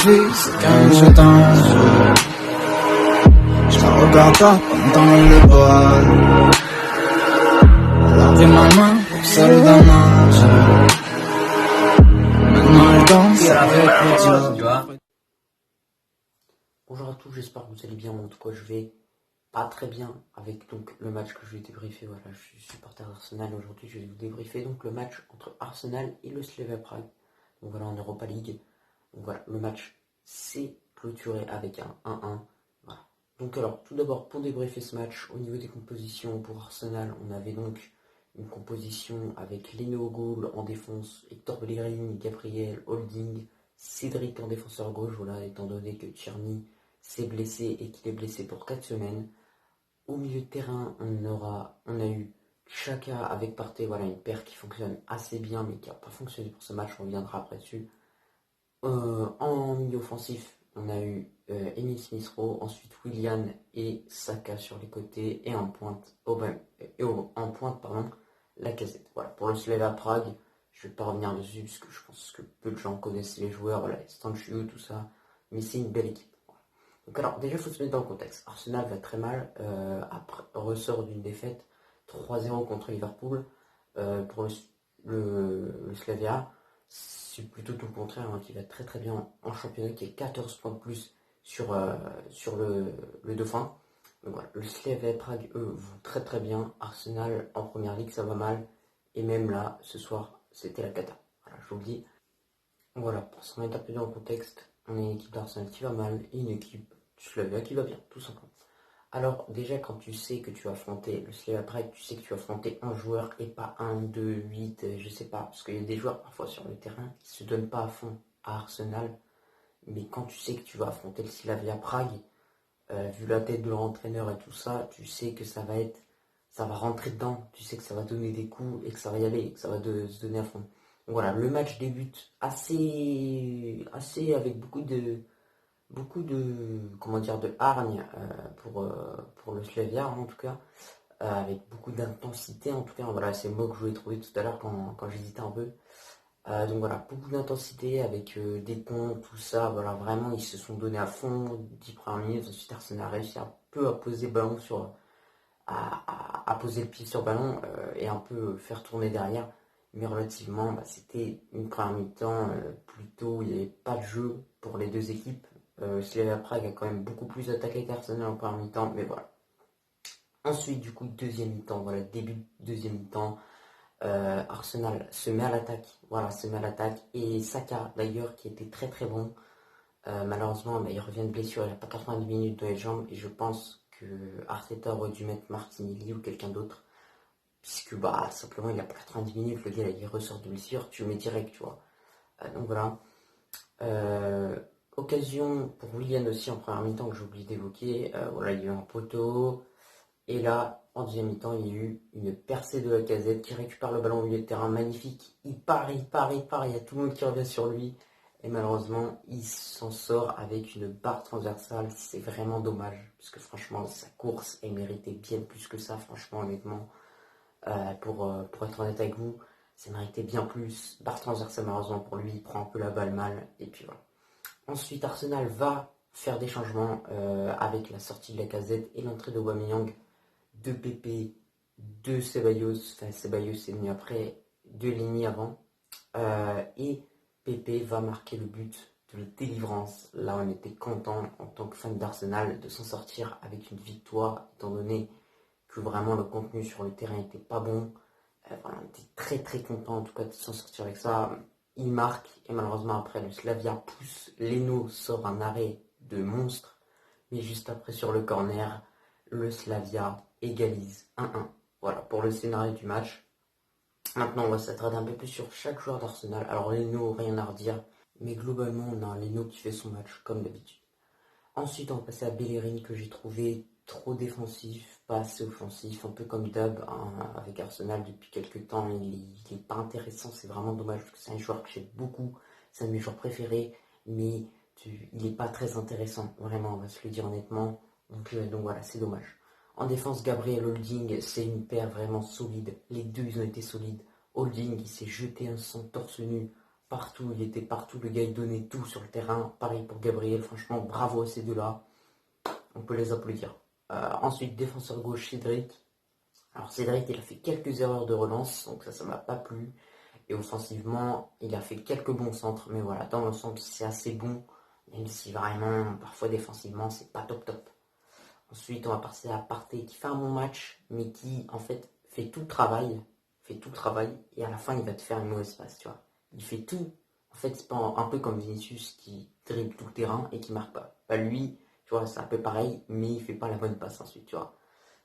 vie, c'est quand je danse. Je te regarde pas pendant le bal. Alors pris ma main, seul dans ma joie. Maintenant je danse avec le diable. Bonjour à tous, j'espère que vous allez bien. En tout cas, je vais pas très bien avec donc le match que je vais débriefer. Voilà, je suis supporter d'Arsenal. Aujourd'hui, je vais vous débriefer donc le match entre Arsenal et le Slavia Prague. Donc voilà, en Europa League. Donc voilà, le match s'est clôturé avec un 1-1. Voilà. Donc alors, tout d'abord, pour débriefer ce match, au niveau des compositions pour Arsenal, on avait donc une composition avec Leno au goal en défense, Hector Bellerin, Gabriel, Holding, Cédric en défenseur gauche, voilà, étant donné que Tierney s'est blessé et qu'il est blessé pour 4 semaines. Au milieu de terrain, on a eu Xhaka avec Partey, voilà, une paire qui fonctionne assez bien, mais qui n'a pas fonctionné pour ce match, on reviendra après dessus. En milieu offensif, on a eu Emile Smith-Rowe, ensuite Willian et Saka sur les côtés, et en pointe, Lacazette. Voilà, pour le Slavia Prague, je ne vais pas revenir dessus, parce que je pense que peu de gens connaissent les joueurs, voilà, Stanchu, tout ça, mais c'est une belle équipe. Voilà. Donc alors, déjà, il faut se mettre dans le contexte. Arsenal va très mal, après, ressort d'une défaite 3-0 contre Liverpool, pour le Slavia. C'est plutôt tout le contraire, hein, qui va très très bien en championnat, qui est 14 points de plus sur le Dauphin. Donc voilà, le Slavia Prague, eux, vont très très bien. Arsenal en première ligue, ça va mal. Et même là, ce soir, c'était la cata. Voilà, je vous le dis. Voilà, pour se remettre un peu dans le contexte, on a une équipe d'Arsenal qui va mal et une équipe du Slavia qui va bien, tout simplement. Alors déjà quand tu sais que tu vas affronter le Slavia Prague, tu sais que tu vas affronter un joueur et pas un, deux, 8, je sais pas, parce qu'il y a des joueurs parfois sur le terrain qui se donnent pas à fond à Arsenal, mais quand tu sais que tu vas affronter le Slavia Prague, vu la tête de l'entraîneur et tout ça, tu sais que ça va rentrer dedans, tu sais que ça va donner des coups et que ça va y aller, que ça va se donner à fond. Donc voilà, le match débute assez avec beaucoup de comment dire de hargne pour le Slavia en tout cas, avec beaucoup d'intensité en tout cas, voilà, c'est le mot que je voulais trouver tout à l'heure quand j'hésitais un peu. Donc voilà, beaucoup d'intensité avec des ponts, tout ça, voilà, vraiment ils se sont donnés à fond 10 premières minutes. Ensuite Arsenal a réussi un peu à poser le ballon à poser le pied sur le ballon, et un peu faire tourner derrière, mais relativement c'était une première mi-temps plutôt, il n'y avait pas de jeu pour les deux équipes. Slavia Prague a quand même beaucoup plus attaqué qu'Arsenal en première mi-temps, mais voilà. Ensuite, du coup, deuxième mi-temps, voilà, début de deuxième mi-temps, Arsenal se met à l'attaque, voilà, se met à l'attaque, et Saka, d'ailleurs, qui était très très bon, malheureusement, il revient de blessure, il n'a pas 90 minutes dans les jambes, et je pense que Arteta aurait dû mettre Martinelli ou quelqu'un d'autre, puisque, simplement, il a pas 90 minutes, le gars, il ressort de blessure, tu le mets direct, tu vois. Donc voilà. Occasion pour Willian aussi en première mi-temps que j'ai oublié d'évoquer. Voilà, il y a eu un poteau. Et là, en deuxième mi-temps, il y a eu une percée de Lacazette qui récupère le ballon au milieu de terrain. Magnifique. Il part, il part, il part. Il y a tout le monde qui revient sur lui. Et malheureusement, il s'en sort avec une barre transversale. C'est vraiment dommage. Parce que franchement, sa course, elle méritait bien plus que ça. Franchement, honnêtement. Pour être honnête avec vous, ça méritait bien plus. Barre transversale, malheureusement pour lui. Il prend un peu la balle mal. Et puis voilà. Ensuite, Arsenal va faire des changements avec la sortie de Lacazette et l'entrée d'Aubameyang, de Pepe, de Ceballos. Enfin, Ceballos est venu après, de Lini avant. Et Pepe va marquer le but de délivrance. Là, on était content en tant que fan d'Arsenal de s'en sortir avec une victoire, étant donné que vraiment le contenu sur le terrain n'était pas bon. Voilà, on était très très content en tout cas de s'en sortir avec ça. Il marque et malheureusement après le Slavia pousse. Leno sort un arrêt de monstre. Mais juste après sur le corner, le Slavia égalise 1-1. Voilà pour le scénario du match. Maintenant on va s'attarder un peu plus sur chaque joueur d'Arsenal. Alors Leno, rien à redire. Mais globalement on a un Leno qui fait son match comme d'habitude. Ensuite, on va passer à Bellerin que j'ai trouvé trop défensif, pas assez offensif, un peu comme Dub avec Arsenal depuis quelques temps. Il est pas intéressant, c'est vraiment dommage parce que c'est un joueur que j'aime beaucoup, c'est un de mes joueurs préférés, mais il n'est pas très intéressant, vraiment, on va se le dire honnêtement. Donc voilà, c'est dommage. En défense, Gabriel Holding, c'est une paire vraiment solide. Les deux, ils ont été solides. Holding, il s'est jeté un son torse nu partout, il était partout, le gars il donnait tout sur le terrain. Pareil pour Gabriel, franchement bravo à ces deux-là, on peut les applaudir. Ensuite, défenseur gauche Cédric. Alors Cédric, il a fait quelques erreurs de relance, donc ça m'a pas plu. Et offensivement, il a fait quelques bons centres, mais voilà, dans l'ensemble, c'est assez bon, même si vraiment, parfois défensivement, c'est pas top top. Ensuite, on va passer à Partey qui fait un bon match, mais qui en fait fait tout le travail, et à la fin, il va te faire une mauvaise passe, tu vois. Il fait tout. En fait, c'est pas un peu comme Vinicius qui dribble tout le terrain et qui marque pas. Bah lui, tu vois, c'est un peu pareil, mais il fait pas la bonne passe ensuite, tu vois.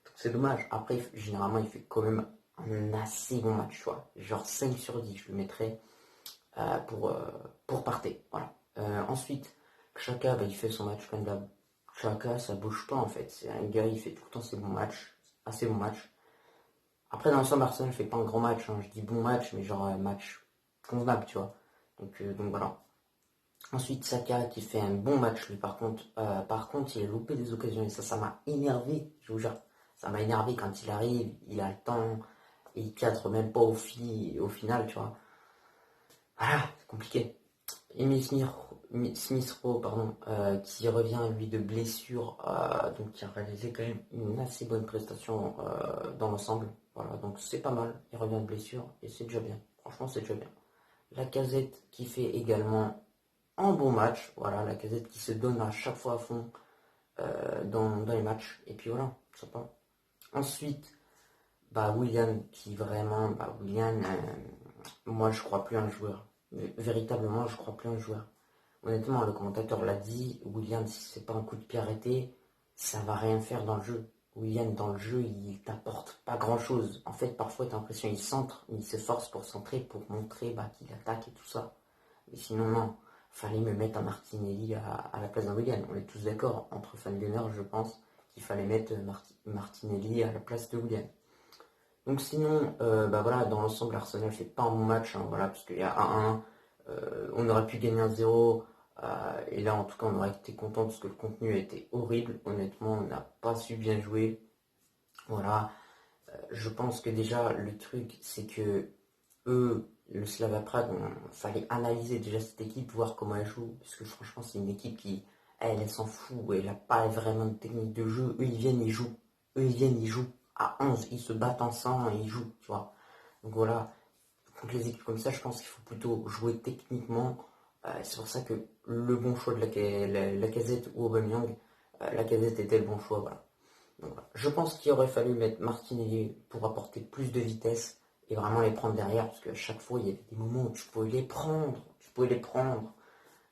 Donc c'est dommage. Après, généralement, il fait quand même un assez bon match, tu vois. Genre 5 sur 10, je le mettrais pour Partey. Voilà. Ensuite, Xhaka, bah, il fait son match comme d'hab. Xhaka, ça bouge pas en fait. C'est un gars, il fait tout le temps ses bons matchs, assez bons matchs. Après, dans l'ensemble, Arsenal ne fait pas un grand match. Hein. Je dis bon match, mais genre match convenable, tu vois. Donc voilà. Ensuite, Saka qui fait un bon match, lui, par contre. Il a loupé des occasions et ça m'a énervé, je vous jure. Ça m'a énervé quand il arrive, il a le temps et il cadre même pas au final, tu vois. Voilà, c'est compliqué. Emile Smith Rowe, pardon, qui revient lui de blessure, donc qui a réalisé quand même une assez bonne prestation dans l'ensemble. Voilà, donc c'est pas mal. Il revient de blessure et c'est déjà bien. Franchement, c'est déjà bien. Lacazette qui fait également un bon match. Voilà, Lacazette qui se donne à chaque fois à fond dans les matchs. Et puis voilà, sympa. Ensuite, bah Willian qui vraiment, bah Willian, moi je crois plus à un joueur. Véritablement, je crois plus à un joueur. Honnêtement, le commentateur l'a dit, Willian, si c'est pas un coup de pied arrêté, ça va rien faire dans le jeu. Willian, dans le jeu, il t'apporte pas grand chose. En fait, parfois, t'as l'impression qu'il centre, mais il s'efforce pour centrer, pour montrer bah, qu'il attaque et tout ça. Mais sinon, non. Fallait me mettre un Martinelli à la place d'un Willian. On est tous d'accord, entre fans gainers, je pense, qu'il fallait mettre Martinelli à la place de Willian. Donc sinon, bah voilà, dans l'ensemble, Arsenal fait pas un bon match, hein, voilà, parce qu'il y a 1-1, on aurait pu gagner 1-0, et là en tout cas on aurait été content parce que le contenu a été horrible, honnêtement on n'a pas su bien jouer, voilà. Je pense que déjà le truc c'est que eux, le Slavia Prague, il fallait analyser déjà cette équipe, voir comment elle joue, parce que franchement c'est une équipe qui, elle s'en fout, elle n'a pas vraiment de technique de jeu, eux ils viennent, ils jouent, à 11, ils se battent ensemble et ils jouent, tu vois. Donc voilà, contre les équipes comme ça, je pense qu'il faut plutôt jouer techniquement. C'est pour ça que le bon choix de la Casette ou Aubameyang, la Casette était le bon choix, voilà. Donc, voilà. Je pense qu'il aurait fallu mettre Martinelli pour apporter plus de vitesse et vraiment les prendre derrière, parce qu'à chaque fois, il y avait des moments où tu pouvais les prendre,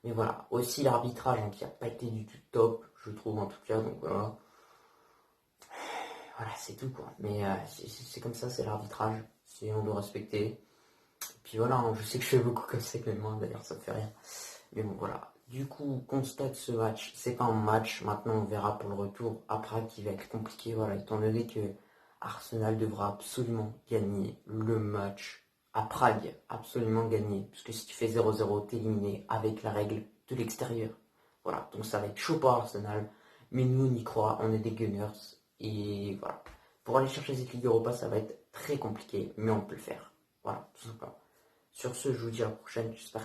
Mais voilà, aussi l'arbitrage hein, qui n'a pas été du tout top, je trouve en tout cas, donc voilà. Voilà, c'est tout quoi. Mais c'est comme ça, c'est l'arbitrage. On doit respecter. Et puis voilà, hein, je sais que je fais beaucoup comme ça avec moi, d'ailleurs ça me fait rire. Mais bon voilà. Du coup, on constate ce match. C'est pas un match. Maintenant, on verra pour le retour à Prague qui va être compliqué. Voilà, étant donné que Arsenal devra absolument gagner le match à Prague. Absolument gagner. Parce que si tu fais 0-0, t'es éliminé avec la règle de l'extérieur. Voilà, donc ça va être chaud pour Arsenal. Mais nous, on y croit. On est des Gunners. Et voilà. Pour aller chercher cette Ligue Europa, ça va être très compliqué, mais on peut le faire. Voilà, tout simplement. Sur ce, je vous dis à la prochaine. J'espère